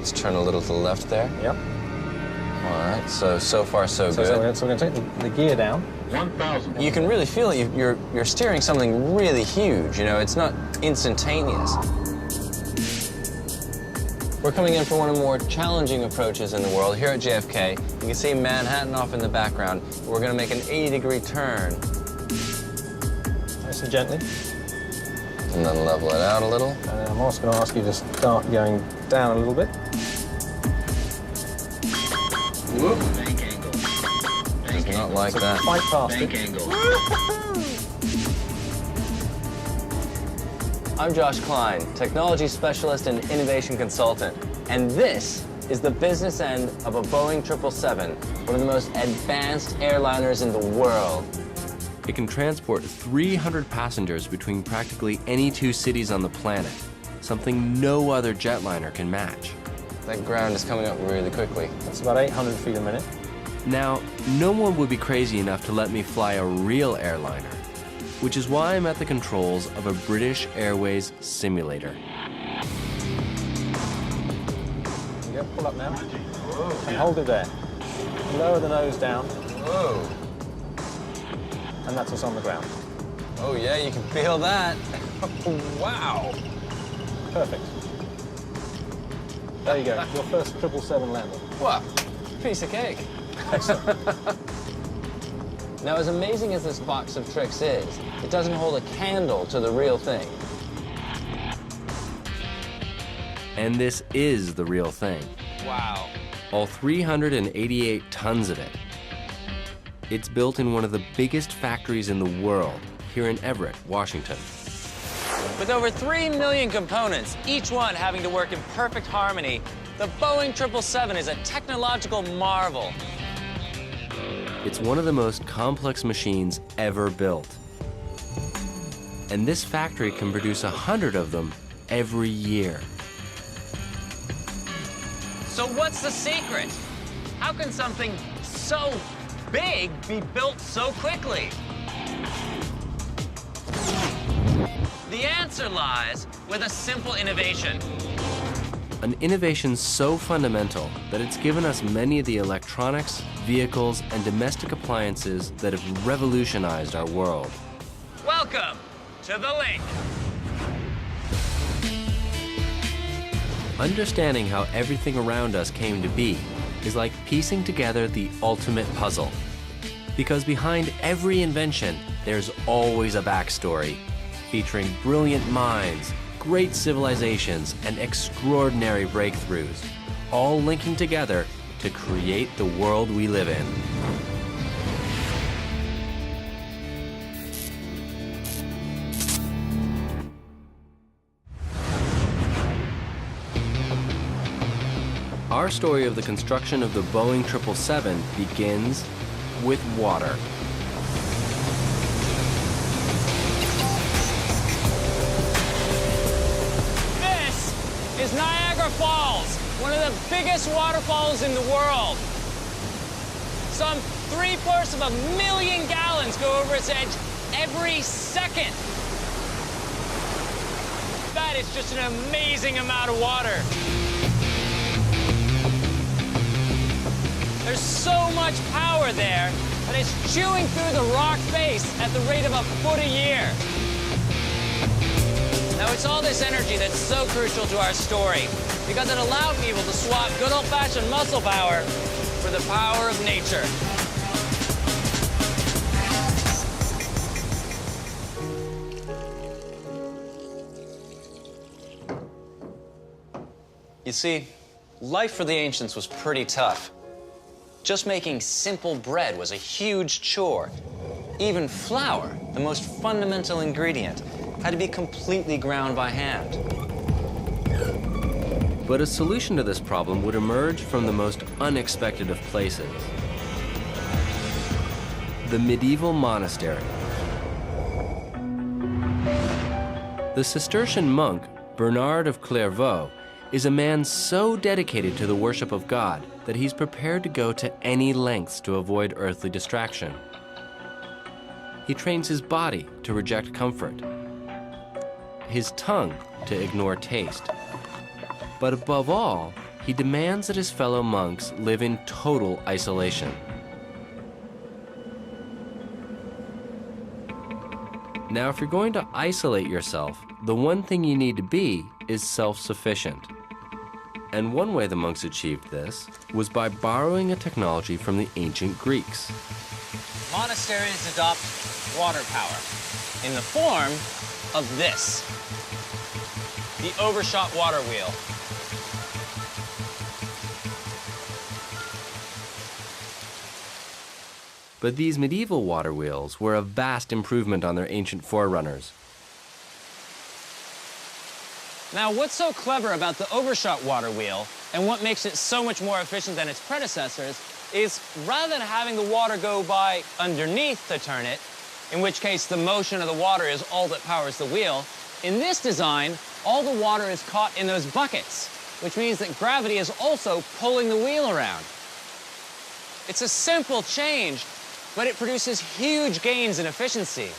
Let's turn a little to the left there. Yep. All right, so far so good. So we're going to take the gear down. 1,000. You can really feel it. You're steering something really huge, you know, it's not instantaneous. We're coming in for one of the more challenging approaches in the world here at JFK. You can see Manhattan off in the background. We're going to make an 80-degree turn. Nice and gently. And then level it out a little. And I'm also going to ask you to start going down a little bit. Whoop. Bank angle. Does not like that. Quite fast. Bank angle. I'm Josh Klein, technology specialist and innovation consultant. And this is the business end of a Boeing 777, one of the most advanced airliners in the world. It can transport 300 passengers between practically any two cities on the planet, something no other jetliner can match. That ground is coming up really quickly. That's about 800 feet a minute. Now, no one would be crazy enough to let me fly a real airliner, which is why I'm at the controls of a British Airways simulator. There you go, pull up now. Whoa. And hold it there. Lower the nose down. Whoa. And that's what's on the ground. Oh yeah, you can feel that. Wow. Perfect. There you go, your first 777 landing. What? Piece of cake. Excellent. Now, as amazing as this box of tricks is, it doesn't hold a candle to the real thing. And this is the real thing. Wow. All 388 tons of it. It's built in one of the biggest factories in the world, here in Everett, Washington. With over 3 million components, each one having to work in perfect harmony, the Boeing 777 is a technological marvel. It's one of the most complex machines ever built. And this factory can produce 100 of them every year. So what's the secret? How can something so big be built so quickly? The answer lies with a simple innovation. An innovation so fundamental that it's given us many of the electronics, vehicles, and domestic appliances that have revolutionized our world. Welcome to the link. Understanding how everything around us came to be is like piecing together the ultimate puzzle. Because behind every invention, there's always a backstory, featuring brilliant minds, great civilizations, and extraordinary breakthroughs, all linking together to create the world we live in. Our story of the construction of the Boeing 777 begins with water. Is Niagara Falls, one of the biggest waterfalls in the world. Some 750,000 gallons go over its edge every second. That is just an amazing amount of water. There's so much power there that it's chewing through the rock face at the rate of a foot a year. Now, it's all this energy that's so crucial to our story, because it allowed people to swap good old-fashioned muscle power for the power of nature. You see, life for the ancients was pretty tough. Just making simple bread was a huge chore. Even flour, the most fundamental ingredient, had to be completely ground by hand. But a solution to this problem would emerge from the most unexpected of places: the medieval monastery. The Cistercian monk, Bernard of Clairvaux, is a man so dedicated to the worship of God that he's prepared to go to any lengths to avoid earthly distraction. He trains his body to reject comfort, his tongue to ignore taste, but above all, he demands that his fellow monks live in total isolation. Now, if you're going to isolate yourself, the one thing you need to be is self-sufficient. And one way the monks achieved this was by borrowing a technology from the ancient Greeks. Monasteries adopt water power in the form of this, the overshot water wheel. But these medieval water wheels were a vast improvement on their ancient forerunners. Now, what's so clever about the overshot water wheel and what makes it so much more efficient than its predecessors is rather than having the water go by underneath to turn it, in which case the motion of the water is all that powers the wheel, in this design, all the water is caught in those buckets, which means that gravity is also pulling the wheel around. It's a simple change, but it produces huge gains in efficiency.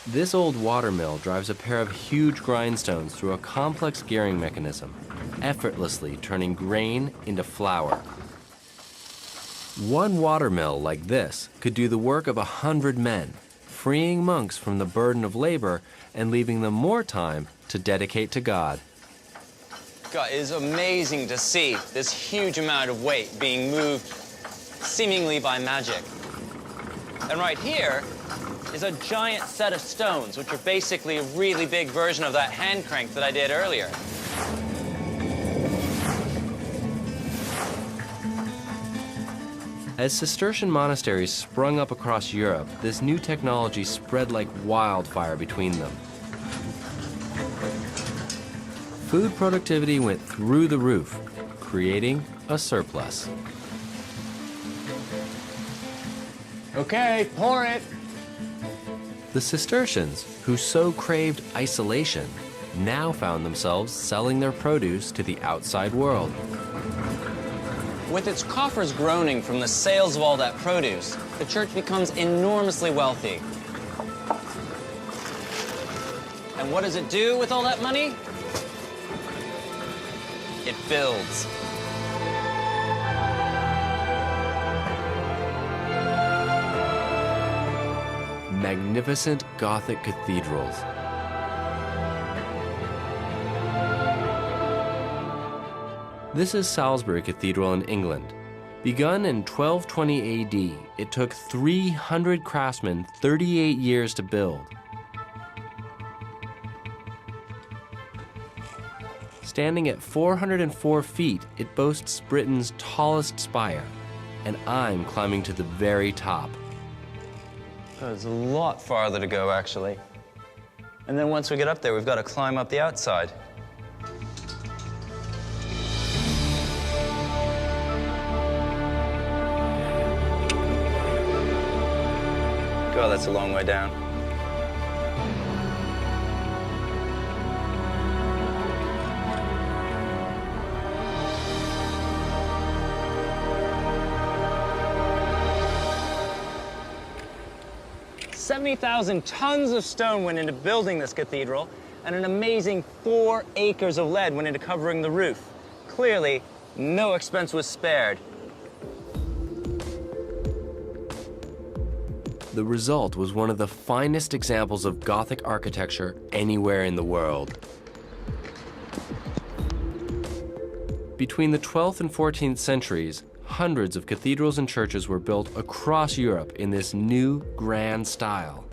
This old water mill drives a pair of huge grindstones through a complex gearing mechanism, effortlessly turning grain into flour. One water mill like this could do the work of 100 men, freeing monks from the burden of labor and leaving them more time to dedicate to God. God, it is amazing to see this huge amount of weight being moved seemingly by magic. And right here is a giant set of stones, which are basically a really big version of that hand crank that I did earlier. As Cistercian monasteries sprung up across Europe, this new technology spread like wildfire between them. Food productivity went through the roof, creating a surplus. Okay, pour it. The Cistercians, who so craved isolation, now found themselves selling their produce to the outside world. With its coffers groaning from the sales of all that produce, the church becomes enormously wealthy. And what does it do with all that money? It builds. Magnificent Gothic cathedrals. This is Salisbury Cathedral in England. Begun in 1220 AD, it took 300 craftsmen 38 years to build. Standing at 404 feet, it boasts Britain's tallest spire, and I'm climbing to the very top. There's a lot farther to go, actually. And then once we get up there, we've got to climb up the outside. God, that's a long way down. $70,000 tons of stone went into building this cathedral, and an amazing 4 acres of lead went into covering the roof. Clearly, no expense was spared. The result was one of the finest examples of Gothic architecture anywhere in the world. Between the 12th and 14th centuries, hundreds of cathedrals and churches were built across Europe in this new, grand style.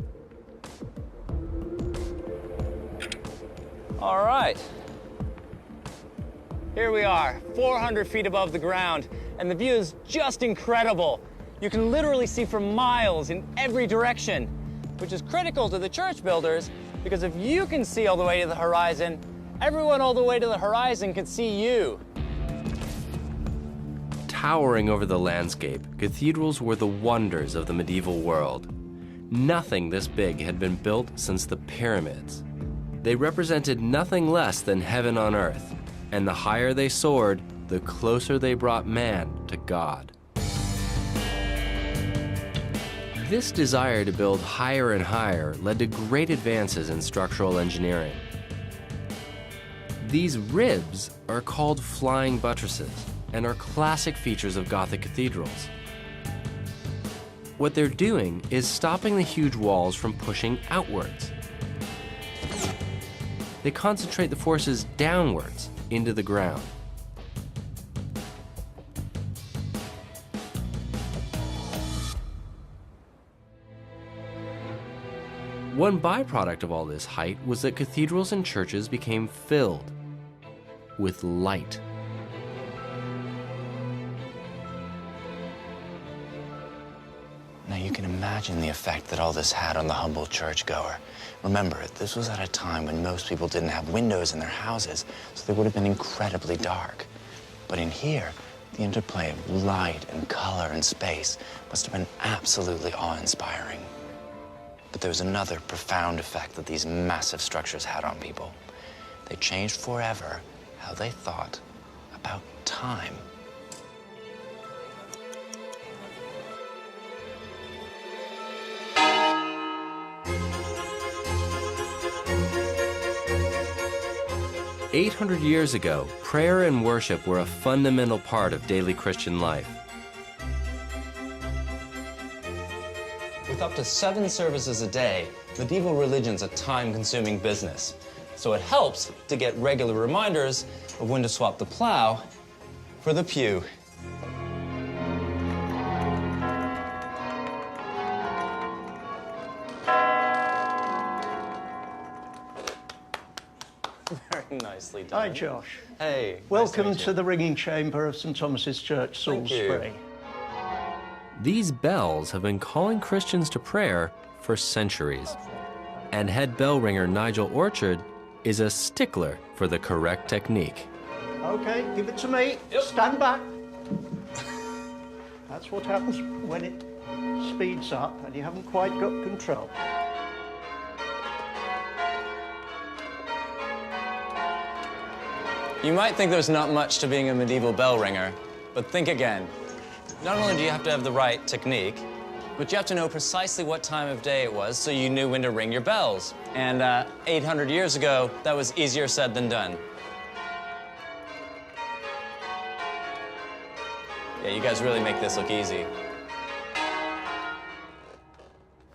All right. Here we are, 400 feet above the ground, and the view is just incredible. You can literally see for miles in every direction, which is critical to the church builders, because if you can see all the way to the horizon, everyone all the way to the horizon can see you. Towering over the landscape, cathedrals were the wonders of the medieval world. Nothing this big had been built since the pyramids. They represented nothing less than heaven on earth, and the higher they soared, the closer they brought man to God. This desire to build higher and higher led to great advances in structural engineering. These ribs are called flying buttresses and are classic features of Gothic cathedrals. What they're doing is stopping the huge walls from pushing outwards. They concentrate the forces downwards into the ground. One byproduct of all this height was that cathedrals and churches became filled with light. Now you can imagine the effect that all this had on the humble churchgoer. Remember, this was at a time when most people didn't have windows in their houses, so they would have been incredibly dark. But in here, the interplay of light and color and space must have been absolutely awe-inspiring. But there was another profound effect that these massive structures had on people. They changed forever how they thought about time. "800 years ago, prayer and worship were a fundamental part of daily Christian life. With up to 7 services a day, medieval religion's a time-consuming business. So it helps to get regular reminders of when to swap the plow for the pew. Very nicely done. Hi, Josh. Hey. Welcome nice to to the ringing chamber of St. Thomas's Church, Thank you. Salisbury. These bells have been calling Christians to prayer for centuries. And head bell ringer Nigel Orchard is a stickler for the correct technique. Okay, give it to me. Stand back. That's what happens when it speeds up and you haven't quite got control. You might think there's not much to being a medieval bell ringer, but think again. Not only do you have to have the right technique, but you have to know precisely what time of day it was so you knew when to ring your bells. And 800 years ago, that was easier said than done. Yeah, you guys really make this look easy.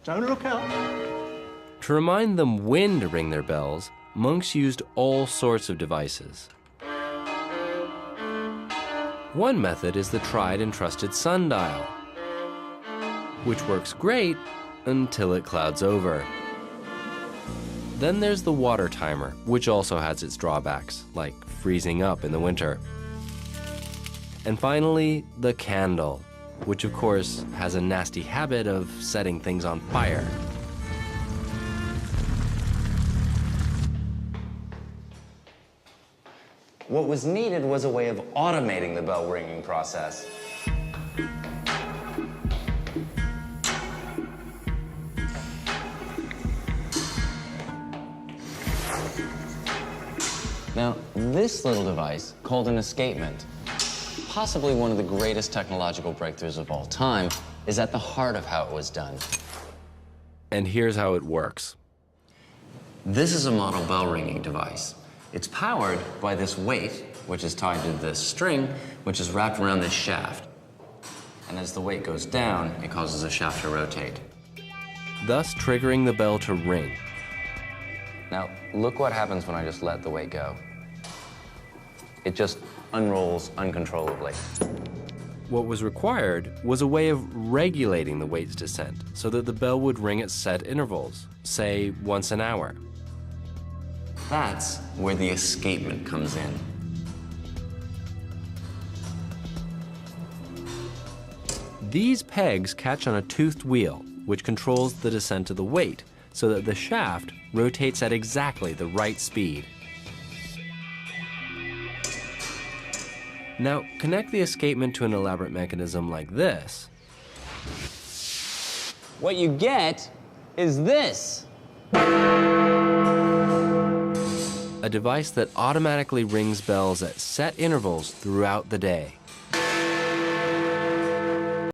Don't look up. To remind them when to ring their bells, monks used all sorts of devices. One method is the tried and trusted sundial, which works great until it clouds over. Then there's the water timer, which also has its drawbacks, like freezing up in the winter. And finally, the candle, which of course has a nasty habit of setting things on fire. What was needed was a way of automating the bell ringing process. Now, this little device, called an escapement, possibly one of the greatest technological breakthroughs of all time, is at the heart of how it was done. And here's how it works. This is a model bell ringing device. It's powered by this weight, which is tied to this string, which is wrapped around this shaft. And as the weight goes down, it causes the shaft to rotate. Thus triggering the bell to ring. Now, look what happens when I just let the weight go. It just unrolls uncontrollably. What was required was a way of regulating the weight's descent so that the bell would ring at set intervals, say once an hour. That's where the escapement comes in. These pegs catch on a toothed wheel, which controls the descent of the weight so that the shaft rotates at exactly the right speed. Now, connect the escapement to an elaborate mechanism like this. What you get is this. A device that automatically rings bells at set intervals throughout the day.